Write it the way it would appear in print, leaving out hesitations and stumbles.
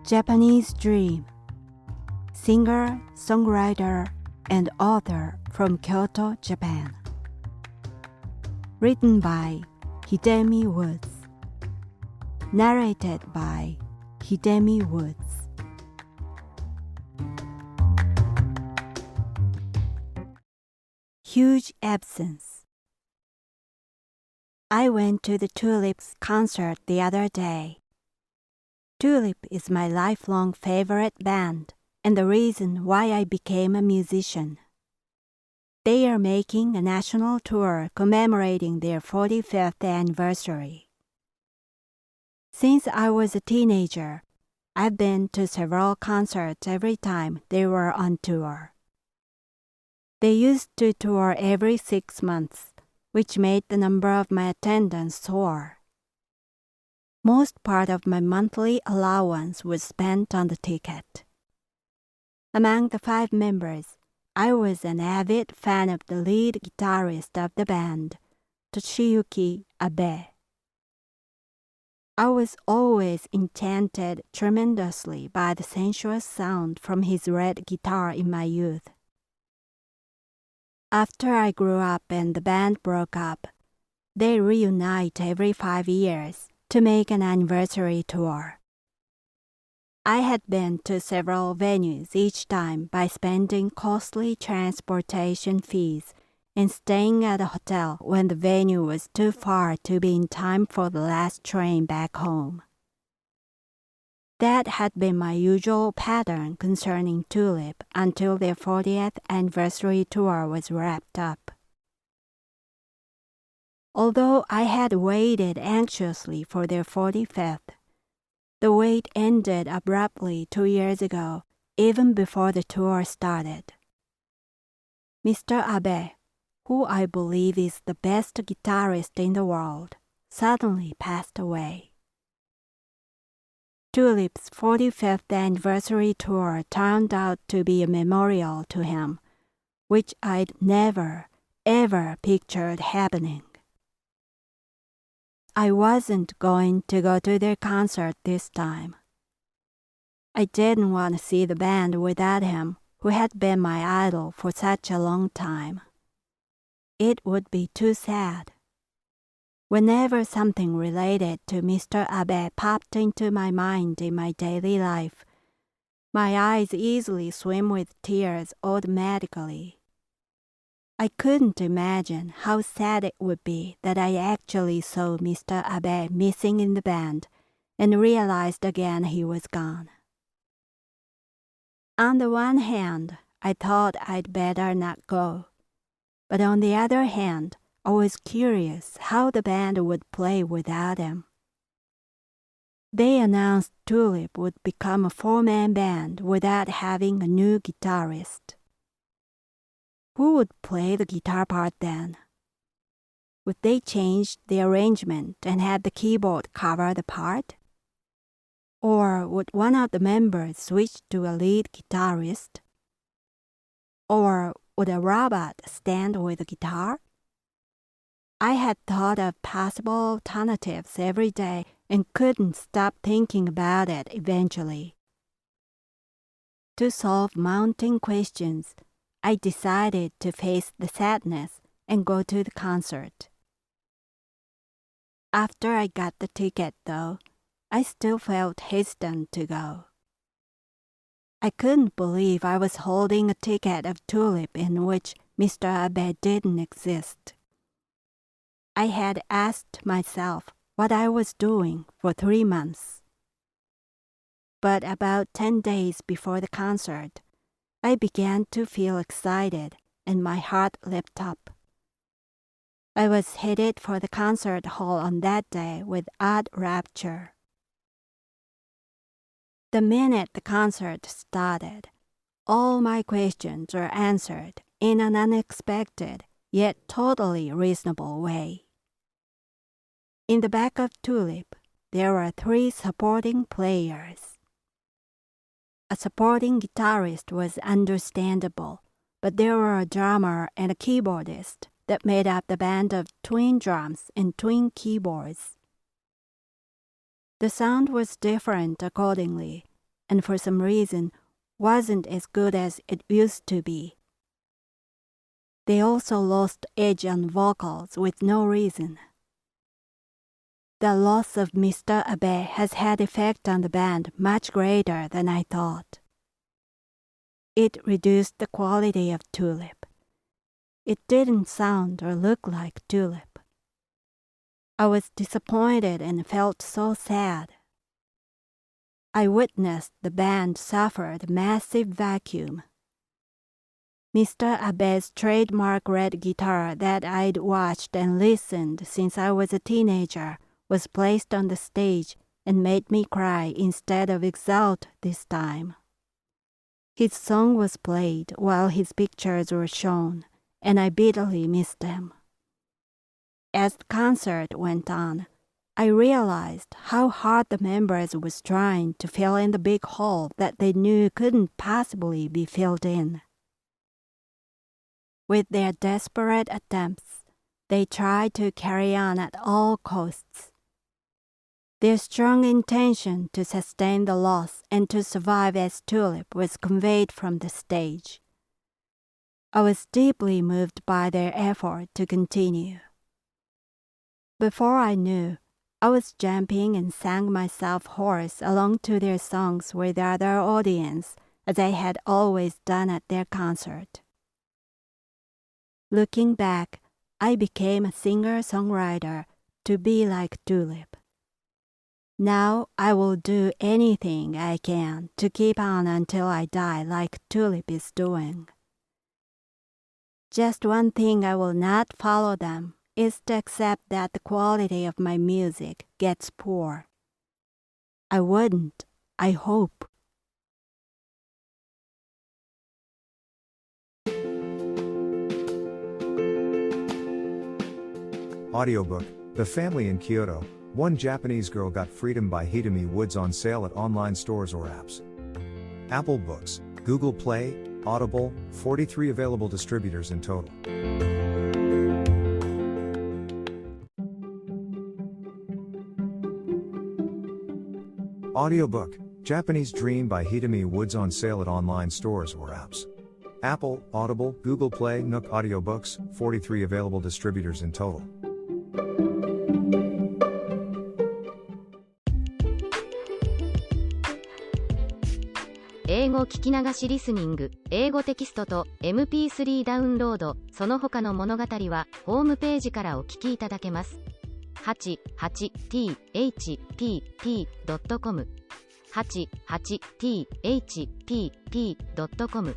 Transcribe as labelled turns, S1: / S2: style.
S1: Japanese Dream. Singer, songwriter, and author from Kyoto, Japan. Written by Hidemi Woods. Narrated by Hidemi Woods. Huge absence. I went to the Tulips concert the other day. Tulip is my lifelong favorite band and the reason why I became a musician. They are making a national tour commemorating their 45th anniversary. Since I was a teenager, I've been to several concerts every time they were on tour. They used to tour every 6 months, which made the number of my attendance soar. Most part of my monthly allowance was spent on the ticket. Among the 5 members, I was an avid fan of the lead guitarist of the band, Toshiyuki Abe. I was always enchanted tremendously by the sensuous sound from his red guitar in my youth. After I grew up and the band broke up, they reunite every 5 years to make an anniversary tour. I had been to several venues each time by spending costly transportation fees and staying at a hotel when the venue was too far to be in time for the last train back home. That had been my usual pattern concerning Tulip until their 40th anniversary tour was wrapped up. Although I had waited anxiously for their 45th, the wait ended abruptly 2 years ago, even before the tour started. Mr. Abe, who I believe is the best guitarist in the world, suddenly passed away. Tulip's 45th anniversary tour turned out to be a memorial to him, which I'd never, ever pictured happening. I wasn't going to go to their concert this time. I didn't want to see the band without him, who had been my idol for such a long time. It would be too sad. Whenever something related to Mr. Abe popped into my mind in my daily life, my eyes easily swim with tears automatically. I couldn't imagine how sad it would be that I actually saw Mr. Abe missing in the band and realized again he was gone. On the one hand, I thought I'd better not go, but on the other hand, I was curious how the band would play without him. They announced Tulip would become a 4-man band without having a new guitarist. Who would play the guitar part then? Would they change the arrangement and have the keyboard cover the part? Or would one of the members switch to a lead guitarist? Or would a robot stand with a guitar? I had thought of possible alternatives every day and couldn't stop thinking about it eventually. To solve mounting questions, I decided to face the sadness and go to the concert. After I got the ticket, though, I still felt hesitant to go. I couldn't believe I was holding a ticket of Tulip in which Mr. Abe didn't exist. I had asked myself what I was doing for 3 months. But about 10 days before the concert, I began to feel excited and my heart leapt up. I was headed for the concert hall on that day with odd rapture. The minute the concert started, all my questions were answered in an unexpected yet totally reasonable way. In the back of Tulip, there were 3 supporting players. A supporting guitarist was understandable, but there were a drummer and a keyboardist that made up the band of twin drums and twin keyboards. The sound was different accordingly, and for some reason wasn't as good as it used to be. They also lost edge on vocals with no reason. The loss of Mr. Abe has had effect on the band much greater than I thought. It reduced the quality of Tulip. It didn't sound or look like Tulip. I was disappointed and felt so sad. I witnessed the band suffer the massive vacuum. Mr. Abe's trademark red guitar that I'd watched and listened since I was a teenager was placed on the stage and made me cry instead of exult this time. His song was played while his pictures were shown, and I bitterly missed them. As the concert went on, I realized how hard the members was trying to fill in the big hole that they knew couldn't possibly be filled in. With their desperate attempts, they tried to carry on at all costs. Their strong intention to sustain the loss and to survive as Tulip was conveyed from the stage. I was deeply moved by their effort to continue. Before I knew, I was jumping and sang myself hoarse along to their songs with the other audience, as I had always done at their concert. Looking back, I became a singer-songwriter to be like Tulip. Now I will do anything I can to keep on until I die like Tulip is doing. Just one thing I will not follow them is to accept that the quality of my music gets poor. I wouldn't, I hope.
S2: Audiobook, The Family in Kyoto, One Japanese Girl Got Freedom by Hidemi Woods on sale at online stores or apps. Apple Books, Google Play, Audible, 43 available distributors in total. Audiobook, Japanese Dream by Hidemi Woods on sale at online stores or apps. Apple, Audible, Google Play, Nook Audiobooks, 43 available distributors in total.
S3: 英語聞き流しリスニング、英語テキストと MP3 ダウンロード、その他の物語はホームページからお聞きいただけます。88thpp.com 88thpp.com